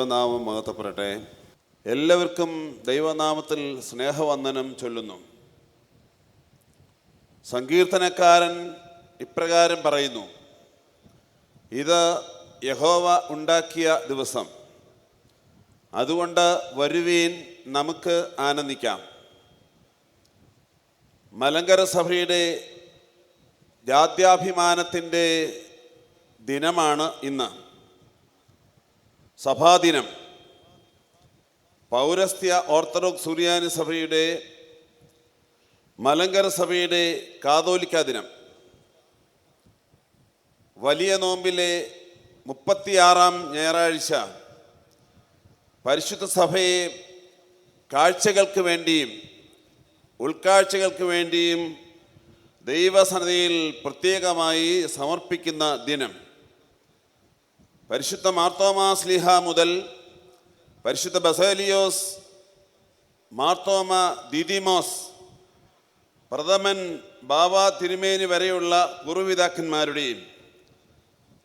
ദൈവനാമം മഹത്വപ്പെടട്ടെ. എല്ലാവർക്കും ദൈവനാമത്തിൽ സ്നേഹവന്ദനം ചൊല്ലുന്നു. സങ്കീർത്തനക്കാരൻ ഇപ്രകാരം പറയുന്നു: ഇത് യഹോവ ഉണ്ടാക്കിയ ദിവസം, അതുകൊണ്ട് വരുവീൻ നമുക്ക് ആനന്ദിക്കാം. മലങ്കര സഭയുടെ ജാത്യാഭിമാനത്തിൻ്റെ ദിനമാണ് ഇന്ന്, സഭാദിനം. പൗരസ്ത്യ ഓർത്തഡോക്സ് സുറിയാനി സഭയുടെ, മലങ്കര സഭയുടെ കാതോലിക്ക ദിനം. വലിയ നോമ്പിലെ 36-ാം ഞായറാഴ്ച പരിശുദ്ധ സഭയെ കാഴ്ചകൾക്ക് വേണ്ടിയും ഉൾക്കാഴ്ചകൾക്ക് വേണ്ടിയും ദൈവസന്നിധിയിൽ പ്രത്യേകമായി സമർപ്പിക്കുന്ന ദിനം. പരിശുദ്ധ മാർത്തോമാ ശ്ലീഹ മുതൽ പരിശുദ്ധ ബസേലിയോസ് മാർത്തോമ ദിദിമോസ് പ്രഥമൻ ബാവ തിരുമേനി വരെയുള്ള പൂർവ്വപിതാക്കന്മാരുടെയും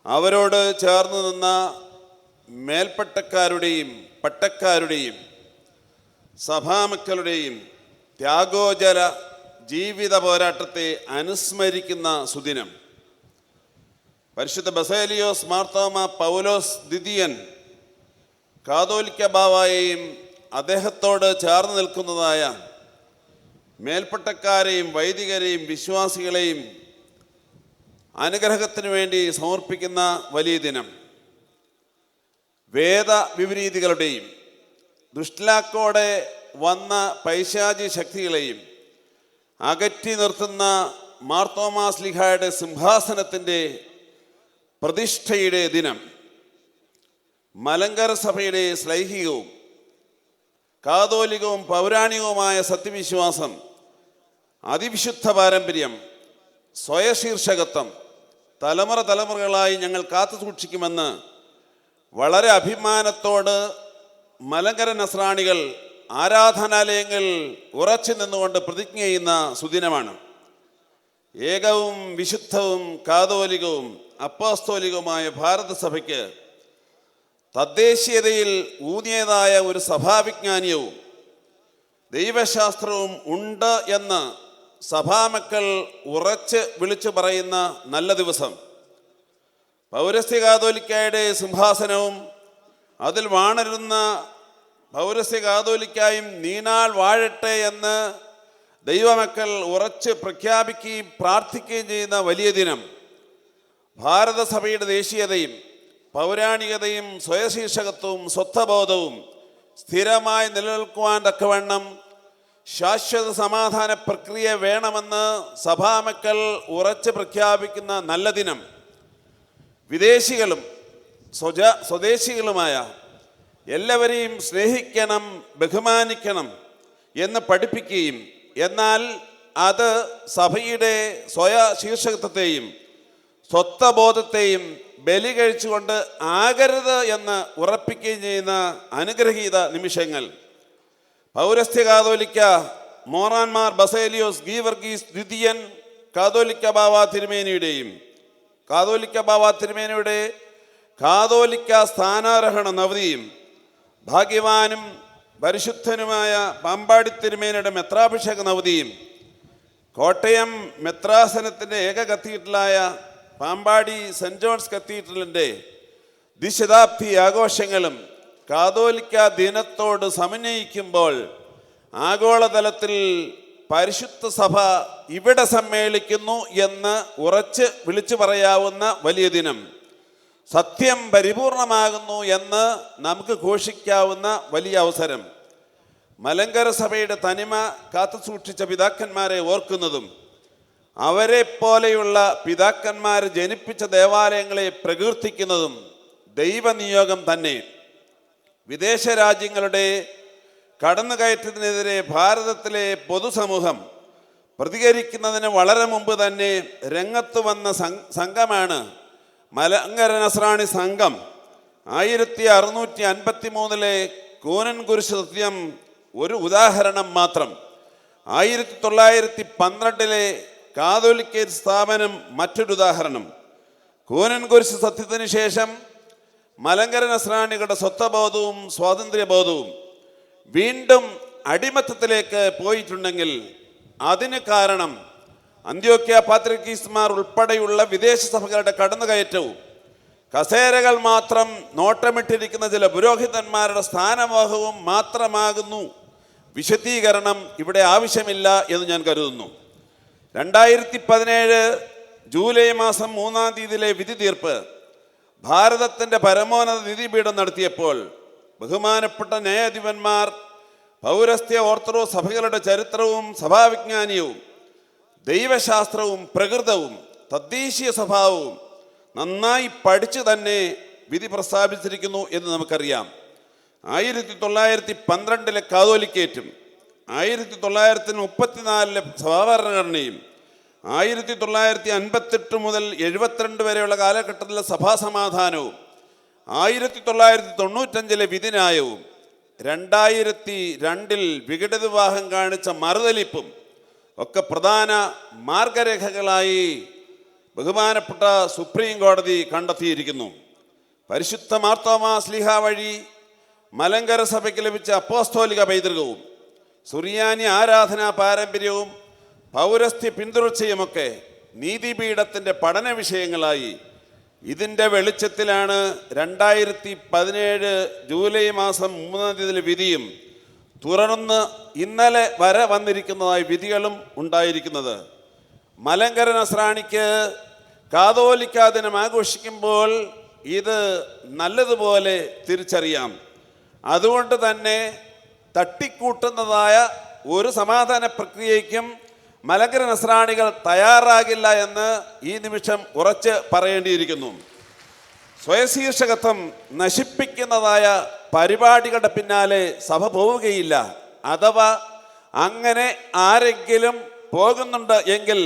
അവരോട് ചേർന്ന് നിന്ന മേൽപ്പട്ടക്കാരുടെയും പട്ടക്കാരുടെയും സഭാമക്കളുടെയും ത്യാഗോജല ജീവിത പോരാട്ടത്തെ അനുസ്മരിക്കുന്ന സുദിനം. പരിശുദ്ധ ബസേലിയോസ് മാർത്തോമ പൗലോസ് ദ്വിതീയൻ കാതോലിക്ക ബാവായെയും അദ്ദേഹത്തോട് ചേർന്ന് നിൽക്കുന്നതായ മേൽപ്പട്ടക്കാരെയും വൈദികരെയും വിശ്വാസികളെയും അനുഗ്രഹത്തിന് വേണ്ടി സമർപ്പിക്കുന്ന വലിയ ദിനം. വേദവിപരീതികളുടെയും ദുഷ്ടലാക്കോടെ വന്ന പൈശാചി ശക്തികളെയും അകറ്റി നിർത്തുന്ന മാർത്തോമാ ശ്ലീഹായുടെ സിംഹാസനത്തിൻ്റെ പ്രതിഷ്ഠയുടെ ദിനം. മലങ്കര സഭയുടെ ശ്ലൈഹികവും കാതോലികവും പൗരാണികവുമായ സത്യവിശ്വാസം, അതിവിശുദ്ധ പാരമ്പര്യം, സ്വയശീർഷകത്വം തലമുറ തലമുറകളായി ഞങ്ങൾ കാത്തു സൂക്ഷിക്കുമെന്ന് വളരെ അഭിമാനത്തോട് മലങ്കര നസ്രാണികൾ ആരാധനാലയങ്ങൾ ഉറച്ചു നിന്നുകൊണ്ട് പ്രതിജ്ഞ ചെയ്യുന്ന സുദിനമാണ്. ഏകവും വിശുദ്ധവും കാതോലികവും അപ്പോസ്തോലികവുമായ ഭാരതസഭയ്ക്ക് തദ്ദേശീയതയിൽ ഊന്നിയതായ ഒരു സഭാവിജ്ഞാനീയവും ദൈവശാസ്ത്രവും ഉണ്ട് എന്ന് സഭാമക്കൾ ഉറച്ച് വിളിച്ചു പറയുന്ന നല്ല ദിവസം. പൗരസ്ത്യ കാതോലിക്കായുടെ സിംഹാസനവും അതിൽ വാണരുന്ന പൗരസ്ത്യ കാതോലിക്കായും നീനാൾ വാഴട്ടെ എന്ന് ദൈവമക്കൾ ഉറച്ച് പ്രഖ്യാപിക്കുകയും പ്രാർത്ഥിക്കുകയും ചെയ്യുന്ന വലിയ ദിനം. ഭാരതസഭയുടെ ദേശീയതയും പൗരാണികതയും സ്വയശീർഷകത്വവും സ്വത്വബോധവും സ്ഥിരമായി നിലനിൽക്കുവാൻ തക്കവണ്ണം ശാശ്വത സമാധാന പ്രക്രിയ വേണമെന്ന് സഭാമക്കൾ ഉറച്ച് പ്രഖ്യാപിക്കുന്ന നല്ല ദിനം. വിദേശികളും സ്വദേശികളുമായ എല്ലാവരെയും സ്നേഹിക്കണം, ബഹുമാനിക്കണം എന്ന് പഠിപ്പിക്കുകയും എന്നാൽ അത് സഭയുടെ സ്വയശീർഷകത്വത്തെയും സ്വത്വബോധത്തെയും ബലി കഴിച്ചുകൊണ്ട് ആകരുത് എന്ന് ഉറപ്പിക്കുകയും ചെയ്യുന്ന അനുഗ്രഹീത നിമിഷങ്ങൾ. പൗരസ്ത്യ കാതോലിക്ക മോറാൻമാർ ബസേലിയോസ് ഗീവർഗീസ് ദ്വിതീയൻ കാതോലിക്ക ബാവ തിരുമേനിയുടെയും കാതോലിക്ക ബാവ തിരുമേനിയുടെ കാതോലിക്ക സ്ഥാനാരോഹണ നവതിയും ഭാഗ്യവാനും പരിശുദ്ധനുമായ പാമ്പാടി തിരുമേനിയുടെ മെത്രാഭിഷേക നവതിയും കോട്ടയം മെത്രാസനത്തിൻ്റെ ഏക കത്തീഡ്രലായ പാമ്പാടി സെൻറ് ജോൺസ് കത്തീഡ്രലിൻ്റെ ദ്വിശതാബ്ദി ആഘോഷങ്ങളും കാതോലിക്ക ദിനത്തോട് സമന്വയിക്കുമ്പോൾ ആഗോളതലത്തിൽ പരിശുദ്ധ സഭ ഇവിടെ സമ്മേളിക്കുന്നു എന്ന് ഉറച്ച് വിളിച്ചു പറയാവുന്ന വലിയ ദിനം. സത്യം പരിപൂർണമാകുന്നു എന്ന് നമുക്ക് ഘോഷിക്കാവുന്ന വലിയ അവസരം. മലങ്കര സഭയുടെ തനിമ കാത്തു സൂക്ഷിച്ച പിതാക്കന്മാരെ ഓർക്കുന്നതും അവരെ പോലെയുള്ള പിതാക്കന്മാർ ജനിപ്പിച്ച ദേവാലയങ്ങളെ പ്രകീർത്തിക്കുന്നതും ദൈവനിയോഗം തന്നെ. വിദേശ രാജ്യങ്ങളുടെ കടന്നുകയറ്റത്തിനെതിരെ ഭാരതത്തിലെ പൊതുസമൂഹം പ്രതികരിക്കുന്നതിന് വളരെ മുമ്പ് തന്നെ രംഗത്ത് വന്ന സംഘമാണ് മലങ്കര നസ്രാണി സംഘം. 1653 കൂനൻ കുരിശ് സത്യം ഒരു ഉദാഹരണം മാത്രം. 1912 കാതോലിക്ക സ്ഥാപനം മറ്റൊരു ഉദാഹരണം. കൂനൻ കുരിശ് സത്യത്തിന് ശേഷം മലങ്കര നസ്രാണികളുടെ സ്വത്വബോധവും സ്വാതന്ത്ര്യബോധവും വീണ്ടും അടിമത്തത്തിലേക്ക് പോയിട്ടുണ്ടെങ്കിൽ അതിന് കാരണം അന്ത്യോക്യ പാത്രിക്കീസ്മാർ ഉൾപ്പെടെയുള്ള വിദേശ സഭകളുടെ കടന്നുകയറ്റവും കസേരകൾ മാത്രം നോട്ടമിട്ടിരിക്കുന്ന ചില പുരോഹിതന്മാരുടെ സ്ഥാനമോഹവും മാത്രമാകുന്നു. വിശദീകരണം ഇവിടെ ആവശ്യമില്ല എന്ന് ഞാൻ കരുതുന്നു. 2017 ജൂലൈ മാസം 3-ാം തീയതിയിലെ വിധി തീർപ്പ് ഭാരതത്തിൻ്റെ പരമോന്നത നീതിപീഠം നടത്തിയപ്പോൾ ബഹുമാനപ്പെട്ട ന്യായാധിപന്മാർ പൗരസ്ത്യ ഓർത്തഡോക്സ് സഭകളുടെ ചരിത്രവും സഭാവിജ്ഞാനീയവും ദൈവശാസ്ത്രവും പ്രകൃതവും തദ്ദേശീയ സ്വഭാവവും നന്നായി പഠിച്ചു തന്നെ വിധി പ്രസ്താവിച്ചിരിക്കുന്നു എന്ന് നമുക്കറിയാം. 1912 കാതോലിക്കേറ്റും 1934 സഭാഭരണഘടനയും 1958 മുതൽ 72 വരെയുള്ള കാലഘട്ടത്തിലെ സഭാസമാധാനവും 1995 വിധിന്യായവും 2002 വിഘടിത വിവാഹം കാണിച്ച മറുതലിപ്പും ഒക്കെ പ്രധാന മാർഗരേഖകളായി ബഹുമാനപ്പെട്ട സുപ്രീം കോടതി കണ്ടെത്തിയിരിക്കുന്നു. പരിശുദ്ധ മാർത്തോമാ ശ്ലീഹ വഴി മലങ്കര സഭയ്ക്ക് ലഭിച്ച അപ്പോസ്തോലിക പൈതൃകവും സുറിയാനി ആരാധനാ പാരമ്പര്യവും പൗരസ്ത്യ പിന്തുടർച്ചയുമൊക്കെ നീതിപീഠത്തിൻ്റെ പഠന വിഷയങ്ങളായി. ഇതിൻ്റെ വെളിച്ചത്തിലാണ് 2017 ജൂലൈ മാസം 3-ാം തീയതിയിലെ വിധിയും തുടർന്ന് ഇന്നലെ വരെ വന്നിരിക്കുന്നതായി വിധികളും ഉണ്ടായിരിക്കുന്നത്. മലങ്കര നസ്രാണിക്ക് കാതോലിക്കാ ദിനം ആഘോഷിക്കുമ്പോൾ ഇത് നല്ലതുപോലെ തിരിച്ചറിയാം. അതുകൊണ്ട് തന്നെ തട്ടിക്കൂട്ടുന്നതായ ഒരു സമാധാന പ്രക്രിയയ്ക്കും മലങ്കര നസ്രാണികൾ തയ്യാറാകില്ല എന്ന് ഈ നിമിഷം ഉറച്ച് പറയേണ്ടിയിരിക്കുന്നു. സ്വയശീർഷകത്വം നശിപ്പിക്കുന്നതായ പരിപാടികളുടെ പിന്നാലെ സഭ പോവുകയില്ല. അഥവാ അങ്ങനെ ആരെങ്കിലും പോകുന്നുണ്ട് എങ്കിൽ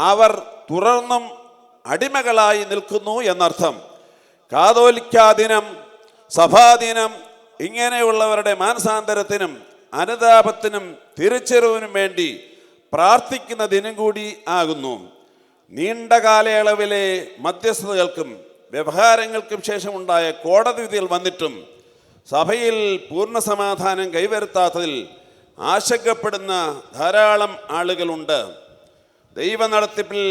അവർ തുടർന്നും അടിമകളായി നിൽക്കുന്നു എന്നർത്ഥം. കാതോലിക്കാ ദിനം, സഭാദിനം ഇങ്ങനെയുള്ളവരുടെ മാനസാന്തരത്തിനും അനുതാപത്തിനും തിരിച്ചറിവിനും വേണ്ടി പ്രാർത്ഥിക്കുന്ന ദിനം കൂടി ആകുന്നു. നീണ്ട കാലയളവിലെ മധ്യസ്ഥതകൾക്കും വ്യവഹാരങ്ങൾക്കും ശേഷമുണ്ടായ കോടതി വിധികൾ വന്നിട്ടും സഭയിൽ പൂർണ്ണ സമാധാനം കൈവരുത്താത്തതിൽ ആശങ്കപ്പെടുന്ന ധാരാളം ആളുകളുണ്ട്. ദൈവ നടത്തിപ്പിൽ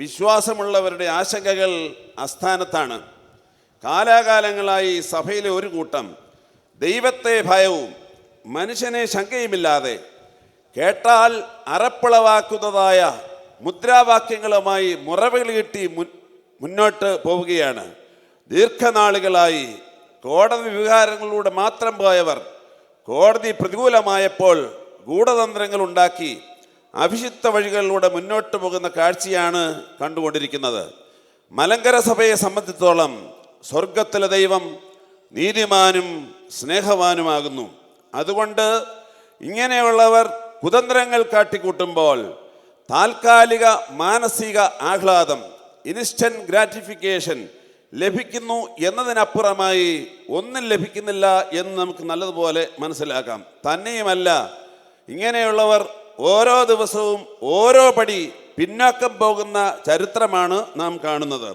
വിശ്വാസമുള്ളവരുടെ ആശങ്കകൾ അസ്ഥാനത്താണ്. കാലാകാലങ്ങളായി സഭയിലെ ഒരു കൂട്ടം ദൈവത്തെ ഭയവും മനുഷ്യനെ ശങ്കയുമില്ലാതെ കേട്ടാൽ അറപ്പിളവാക്കുന്നതായ മുദ്രാവാക്യങ്ങളുമായി മുറവിൽ കിട്ടി മുന്നോട്ട് പോവുകയാണ്. ദീർഘനാളുകളായി കോടതി വ്യവഹാരങ്ങളിലൂടെ മാത്രം പോയവർ കോടതി പ്രതികൂലമായപ്പോൾ ഗൂഢതന്ത്രങ്ങൾ ഉണ്ടാക്കി അഭിഷിക്ത വഴികളിലൂടെ മുന്നോട്ട് പോകുന്ന കാഴ്ചയാണ് കണ്ടുകൊണ്ടിരിക്കുന്നത്. മലങ്കര സഭയെ സംബന്ധിച്ചിടത്തോളം സ്വർഗത്തിലെ ദൈവം നീതിമാനും സ്നേഹവാനുമാകുന്നു. അതുകൊണ്ട് ഇങ്ങനെയുള്ളവർ കുതന്ത്രങ്ങൾ കാട്ടിക്കൂട്ടുമ്പോൾ താൽക്കാലിക മാനസിക ആഹ്ലാദം, ഇൻസ്റ്റന്റ് ഗ്രാറ്റിഫിക്കേഷൻ ലഭിക്കുന്നു എന്നതിനപ്പുറമായി ഒന്നും ലഭിക്കുന്നില്ല എന്ന് നമുക്ക് നല്ലതുപോലെ മനസ്സിലാക്കാം. തന്നെയുമല്ല, ഇങ്ങനെയുള്ളവർ ഓരോ ദിവസവും ഓരോ പടി പിന്നാക്കം പോകുന്ന ചരിത്രമാണ് നാം കാണുന്നത്.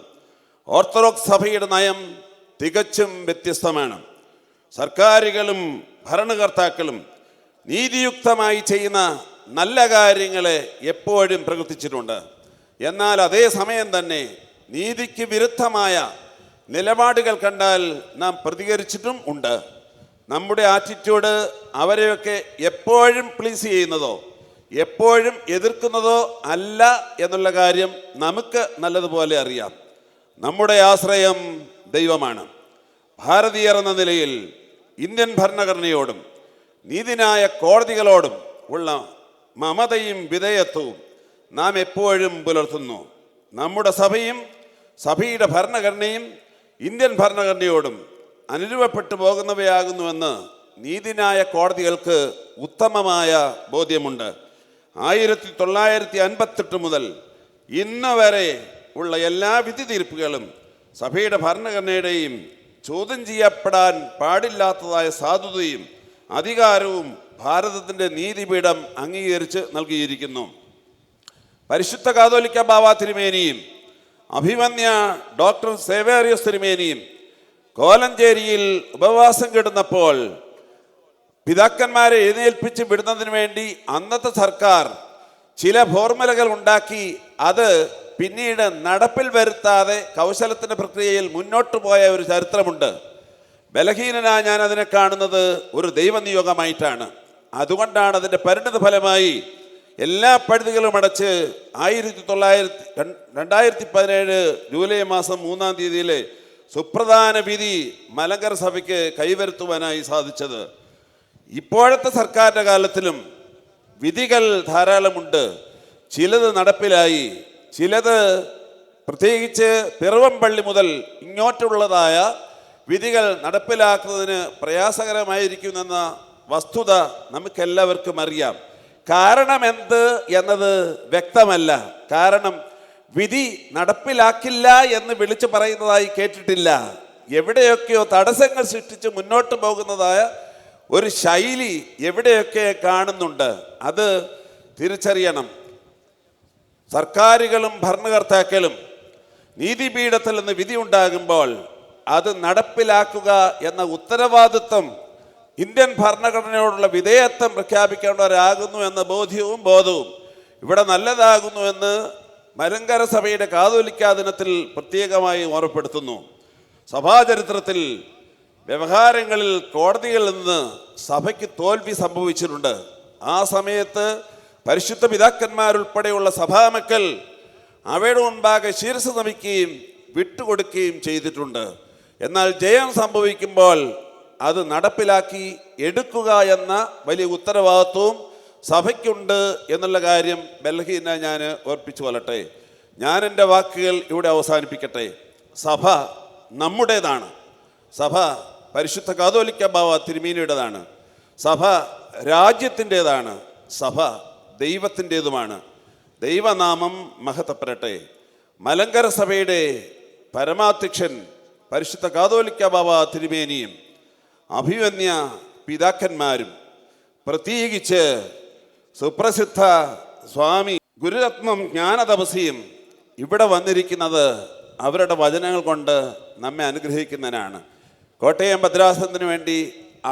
ഓർത്തഡോക്സ് സഭയുടെ നയം തികച്ചും വ്യത്യസ്തമാണ്. സർക്കാരുകളും ഭരണകർത്താക്കളും നീതിയുക്തമായി ചെയ്യുന്ന നല്ല കാര്യങ്ങളെ എപ്പോഴും പ്രകീർത്തിച്ചിട്ടുണ്ട്. എന്നാൽ അതേസമയം തന്നെ നീതിക്ക് വിരുദ്ധമായ നിലപാടുകൾ കണ്ടാൽ നാം പ്രതികരിച്ചിട്ടും ഉണ്ട്. നമ്മുടെ ആറ്റിറ്റ്യൂഡ് അവരെയൊക്കെ എപ്പോഴും പ്ലീസ് ചെയ്യുന്നതോ എപ്പോഴും എതിർക്കുന്നതോ അല്ല എന്നുള്ള കാര്യം നമുക്ക് നല്ലതുപോലെ അറിയാം. നമ്മുടെ ആശ്രയം ദൈവമാണ്. ഭാരതീയർ എന്ന നിലയിൽ ഇന്ത്യൻ ഭരണഘടനയോടും നീതിന്യായ കോടതികളോടും ഉള്ള മമതയും വിധേയത്വവും നാം എപ്പോഴും പുലർത്തുന്നു. നമ്മുടെ സഭയും സഭയുടെ ഭരണഘടനയും ഇന്ത്യൻ ഭരണഘടനയോടും അനുരൂപപ്പെട്ടു പോകുന്നവയാകുന്നുവെന്ന് നീതിന്യായ കോടതികൾക്ക് ഉത്തമമായ ബോധ്യമുണ്ട്. 1958 മുതൽ ഇന്ന് വരെ ഉള്ള എല്ലാ വിധി തീർപ്പുകളും സഭയുടെ ഭരണഘടനയുടെയും ചോദ്യം ചെയ്യപ്പെടാൻ പാടില്ലാത്തതായ സാധുതയും അധികാരവും ഭാരതത്തിൻ്റെ നീതിപീഠം അംഗീകരിച്ച് നൽകിയിരിക്കുന്നു. പരിശുദ്ധ കാതോലിക്ക ബാവ തിരുമേനിയും അഭിമന്യ ഡോക്ടർ സേവേറിയസ് തിരുമേനിയും കോലഞ്ചേരിയിൽ ഉപവാസം കിടന്നപ്പോൾ പിതാക്കന്മാരെ എഴുന്നേൽപ്പിച്ച് വിടുന്നതിന് വേണ്ടി അന്നത്തെ സർക്കാർ ചില ഫോർമുലകൾ ഉണ്ടാക്കി അത് പിന്നീട് നടപ്പിൽ വരുത്താതെ കൗശലത്തിൻ്റെ പ്രക്രിയയിൽ മുന്നോട്ട് പോയ ഒരു ചരിത്രമുണ്ട്. ബലഹീനനായ ഞാൻ അതിനെ കാണുന്നത് ഒരു ദൈവനിയോഗമായിട്ടാണ്. അതുകൊണ്ടാണ് അതിൻ്റെ പരിണിത ഫലമായി എല്ലാ പഴുതുകളും അടച്ച് 2017 ജൂലൈ മാസം 3-ാം തീയതിയിലെ സുപ്രധാന വിധി മലങ്കര സഭയ്ക്ക് കൈവരുത്തുവാനായി സാധിച്ചത്. ഇപ്പോഴത്തെ സർക്കാരിൻ്റെ കാലത്തിലും വിധികൾ ധാരാളമുണ്ട്. ചിലത് നടപ്പിലായി, ചിലത് പ്രത്യേകിച്ച് പിറവംപള്ളി മുതൽ ഇങ്ങോട്ടുള്ളതായ വിധികൾ നടപ്പിലാക്കുന്നതിന് പ്രയാസകരമായിരിക്കുമെന്ന വസ്തുത നമുക്കെല്ലാവർക്കും അറിയാം. കാരണം എന്ത് എന്നത് വ്യക്തമല്ല. കാരണം വിധി നടപ്പിലാക്കില്ല എന്ന് വിളിച്ചു പറയുന്നതായി കേട്ടിട്ടില്ല. എവിടെയൊക്കെയോ തടസ്സങ്ങൾ സൃഷ്ടിച്ച് മുന്നോട്ട് പോകുന്നതായ ഒരു ശൈലി എവിടെയൊക്കെ കാണുന്നുണ്ട്. അത് തിരിച്ചറിയണം. സർക്കാരുകളും ഭരണകർത്താക്കളും നീതിപീഠത്തിൽ നിന്ന് വിധി ഉണ്ടാകുമ്പോൾ അത് നടപ്പിലാക്കുക എന്ന ഉത്തരവാദിത്വം, ഇന്ത്യൻ ഭരണഘടനയോടുള്ള വിധേയത്വം പ്രഖ്യാപിക്കേണ്ടവരാകുന്നു എന്ന ബോധവും ഇവിടെ നല്ലതാകുന്നുവെന്ന് മലങ്കര സഭയുടെ കാതോലിക്കാ ദിനത്തിൽ പ്രത്യേകമായി ഓർമ്മപ്പെടുത്തുന്നു. സഭാചരിത്രത്തിൽ വ്യവഹാരങ്ങളിൽ കോടതികളിൽ നിന്ന് സഭയ്ക്ക് തോൽവി സംഭവിച്ചിട്ടുണ്ട്. ആ സമയത്ത് പരിശുദ്ധ പിതാക്കന്മാരുൾപ്പെടെയുള്ള സഭാമക്കൾ അവയുടെ മുൻപാകെ ശിരസ് നമിക്കുകയും വിട്ടുകൊടുക്കുകയും ചെയ്തിട്ടുണ്ട്. എന്നാൽ ജയം സംഭവിക്കുമ്പോൾ അത് നടപ്പിലാക്കി എടുക്കുക എന്ന വലിയ ഉത്തരവാദിത്വവും സഭയ്ക്കുണ്ട് എന്നുള്ള കാര്യം ബലഹീന ഞാൻ ഓർപ്പിച്ചു കൊള്ളട്ടെ. ഞാൻ എൻ്റെ വാക്കുകൾ ഇവിടെ അവസാനിപ്പിക്കട്ടെ. സഭ നമ്മുടേതാണ്. സഭ പരിശുദ്ധ കാതോലിക്ക ബാവ തിരുമേനിയുടേതാണ്. സഭ രാജ്യത്തിൻ്റെതാണ്. സഭ ദൈവത്തിൻ്റേതുമാണ്. ദൈവനാമം മഹത്വപ്പെടട്ടെ. മലങ്കര സഭയുടെ പരമാധ്യക്ഷൻ പരിശുദ്ധ കാതോലിക്ക ബാവ തിരുമേനിയും അഭിമന്യ പിതാക്കന്മാരും പ്രത്യേകിച്ച് സുപ്രസിദ്ധ സ്വാമി ഗുരുരത്നം ജ്ഞാനതപസിയും ഇവിടെ വന്നിരിക്കുന്നത് അവരുടെ വചനങ്ങൾ കൊണ്ട് നമ്മെ അനുഗ്രഹിക്കുന്നതിനാണ്. കോട്ടയം ഭദ്രാസനത്തിന് വേണ്ടി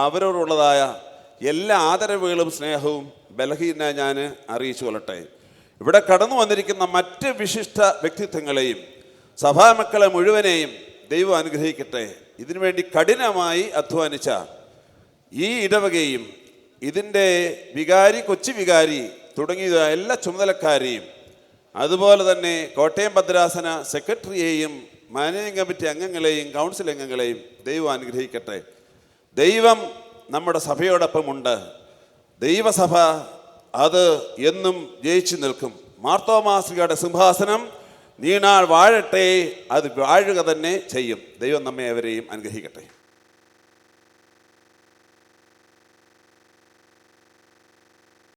അവരോടുള്ളതായ എല്ലാ ആദരവുകളും സ്നേഹവും ബലഹീന ഞാൻ അറിയിച്ചു കൊള്ളട്ടെ. ഇവിടെ കടന്നു വന്നിരിക്കുന്ന മറ്റ് വിശിഷ്ട വ്യക്തിത്വങ്ങളെയും സഭാമക്കളെ മുഴുവനെയും ദൈവം അനുഗ്രഹിക്കട്ടെ. ഇതിനുവേണ്ടി കഠിനമായി അധ്വാനിച്ച ഈ ഇടവകയും ഇതിൻ്റെ വികാരി, കൊച്ചു വികാരി തുടങ്ങിയ എല്ലാ ചുമതലക്കാരെയും അതുപോലെ തന്നെ കോട്ടയം ഭദ്രാസന സെക്രട്ടറിയെയും മാനേജിംഗ് കമ്മിറ്റി അംഗങ്ങളെയും കൗൺസിൽ അംഗങ്ങളെയും ദൈവം അനുഗ്രഹിക്കട്ടെ. ദൈവം നമ്മുടെ സഭയോടൊപ്പമുണ്ട്. ദൈവസഭ അത് എന്നും ജയിച്ചു നിൽക്കും. മാർത്തോമാശ്ലീഹയുടെ സിംഹാസനം നീണാൾ വാഴട്ടെ. അത് വാഴുക തന്നെ ചെയ്യും. ദൈവം നമ്മെ അവരെയും അനുഗ്രഹിക്കട്ടെ.